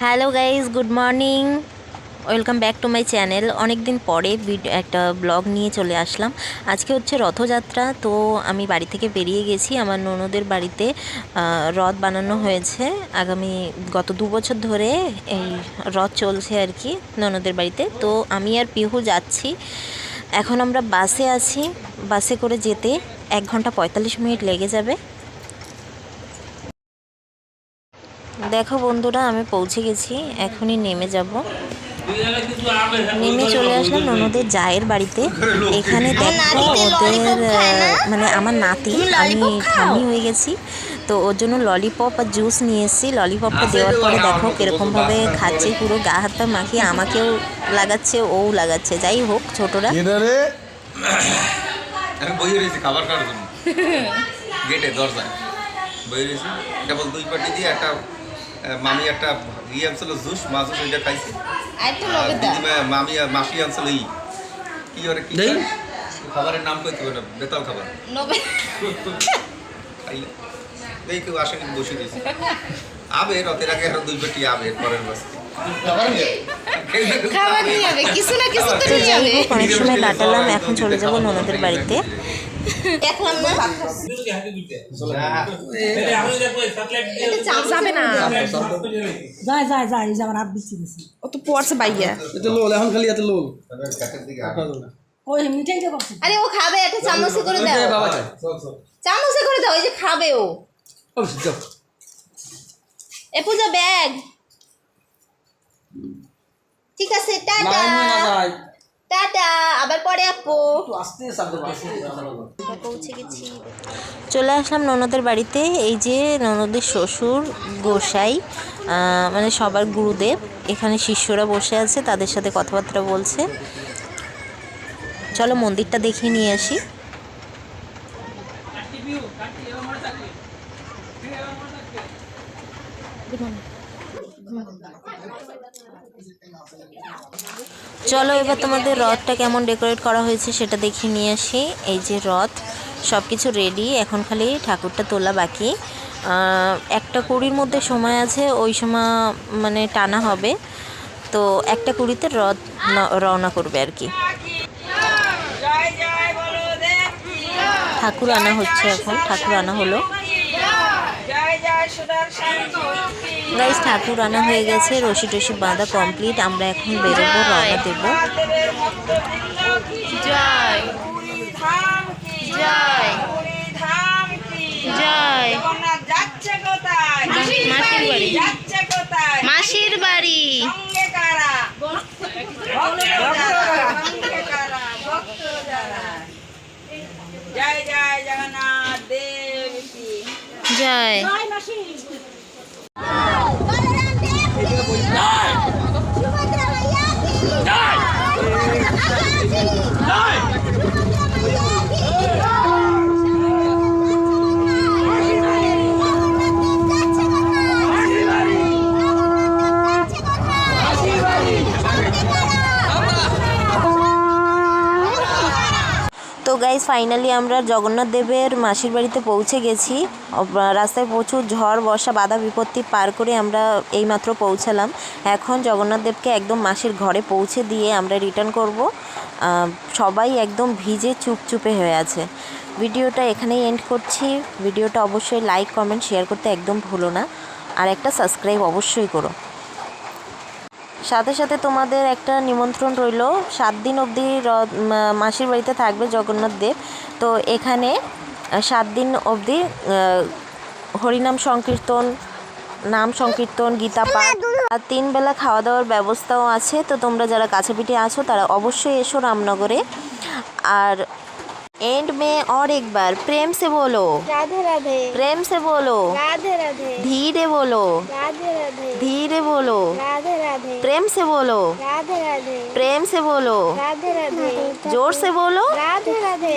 Hello guys, good morning, welcome back to my channel. অনেক দিন পরে একটা ব্লগ নিয়ে চলে আসলাম। আজকে হচ্ছে রথযাত্রা, তো আমি বাড়ি থেকে বেরিয়ে গেছি। আমার ননদের বাড়িতে রথ বানানো হয়েছে। গত 2 বছর ধরে এই রথ চলছে আর কি ননদের বাড়িতে। তো আমি আর পিহু যাচ্ছি। এখন আমরা বাসে আছি। বাসে করে যেতে 1 ঘন্টা 45 মিনিট লেগে যাবে। দেখো বন্ধুরা, আমি পৌঁছে গেছি, এখনই নেমে যাব। নেমে চলে আসলাম ননদের জায়ের বাড়িতে। এখানে দেখো ওদের মানে আমার নাতি, আমি ঠাম্মি হয়ে গেছি, তো ওর জন্য ললিপপ আর জুস নিয়ে এসেছি। ললিপপটা দেওয়ার পরে দেখো কীরকমভাবে খাচ্ছে, পুরো গা হাত পা মাখিয়ে আমাকেও লাগাচ্ছে, ও লাগাচ্ছে। যাই হোক, ছোটরা খাবার খাওয়ার জন্য গেটে দরজায় বই রয়েছি। কেবল 2 পাটি দিয়ে একটা মামি একটা আনছিল জুস, মা জুস ওইটা খাইছি। মামি আর মাসি আনছিল কি ওরে কি খাবারের নাম কইতে পারে, বেতাল খাবার খাইলে এই কেউ আসেনি, বসে দিয়েছি। আবে রথের আগে আরো 2 পাটি আবে পরের বাস অনেক সময় কাটালাম। এখন চলে যাবো ননদের বাড়িতে। আরে ও খাবে, একটা চামচে করে দাও, চামচে করে দাও, এই যে খাবে ও। এ পূজা ব্যাগ ঠিক আছে, টাটা টাটা, আবার পরে আপু। পৌঁছে গেছি, চলে আসলাম ননদের বাড়িতে। এই যে ননদের শ্বশুর গোসাই, মানে সবার গুরুদেব, এখানে শিষ্যরা বসে আছে, তাদের সাথে কথাবার্তা বলছে। চলো মন্দিরটা দেখিয়ে নিয়ে আসি। চলো এবার তোমাদের রথটা কেমন ডেকোরেট করা হয়েছে সেটা দেখিয়ে নিয়ে আসি। এই যে রথ, সব কিছু রেডি, এখন খালি ঠাকুরটা তোলা বাকি। 1:20 মধ্যে সময় আছে, ওই সময় মানে টানা হবে। তো 1:20-তে রথ রওনা করবে আর কি। ঠাকুর আনা হচ্ছে, এখন ঠাকুর আনা হলো গাইস। ঠাকুর আনা হয়ে গেছে, রশি টশি বাঁধা কমপ্লিট। আমরা এখন বেরোবো, রওনা দেবো। জয় জয় জয়। মাসির বাড়ি জয় জয় জগন্নাথ দেব কি জয়। তো গাইজ ফাইনালি আমরা জগন্নাথ দেবের মাসির বাড়িতে পৌঁছে গেছি। রাস্তায় প্রচুর ঝড় বর্ষা বাধা বিপত্তি পার করে আমরা এইমাত্র পৌঁছালাম। এখন জগন্নাথ দেবকে একদম মাসির ঘরে পৌঁছে দিয়ে আমরা রিটার্ন করব। সবাই একদম ভিজে চুপচুপে হয়ে আছে। ভিডিওটা এখানেই এন্ড করছি। ভিডিওটা অবশ্যই লাইক কমেন্ট শেয়ার করতে একদম ভুলো না, আর একটা সাবস্ক্রাইব অবশ্যই করো। সাথে সাথে তোমাদের একটা নিমন্ত্রণ রইল, 7 দিন অবধি মাসির বাড়িতে থাকবে জগন্নাথ দেব। তো এখানে 7 দিন অবধি হরিনাম সংকীর্তন, নাম সংকীর্তন, গীতা পাঠ আর 3 বেলা খাওয়া দাওয়ার ব্যবস্থাও আছে। তো তোমরা যারা কাছে পিঠে আছো তারা অবশ্যই এসো রামনগরে। আর एंड में और एक बार प्रेम से बोलो রাধে রাধে, प्रेम से बोलो, রাধে রাধে, धीरे बोलो, রাধে রাধে, धीरे बोलो, রাধে রাধে, प्रेम से बोलो, রাধে রাধে, प्रेम से बोलो, রাধে রাধে, जोर से बोलो। রাধে রাধে।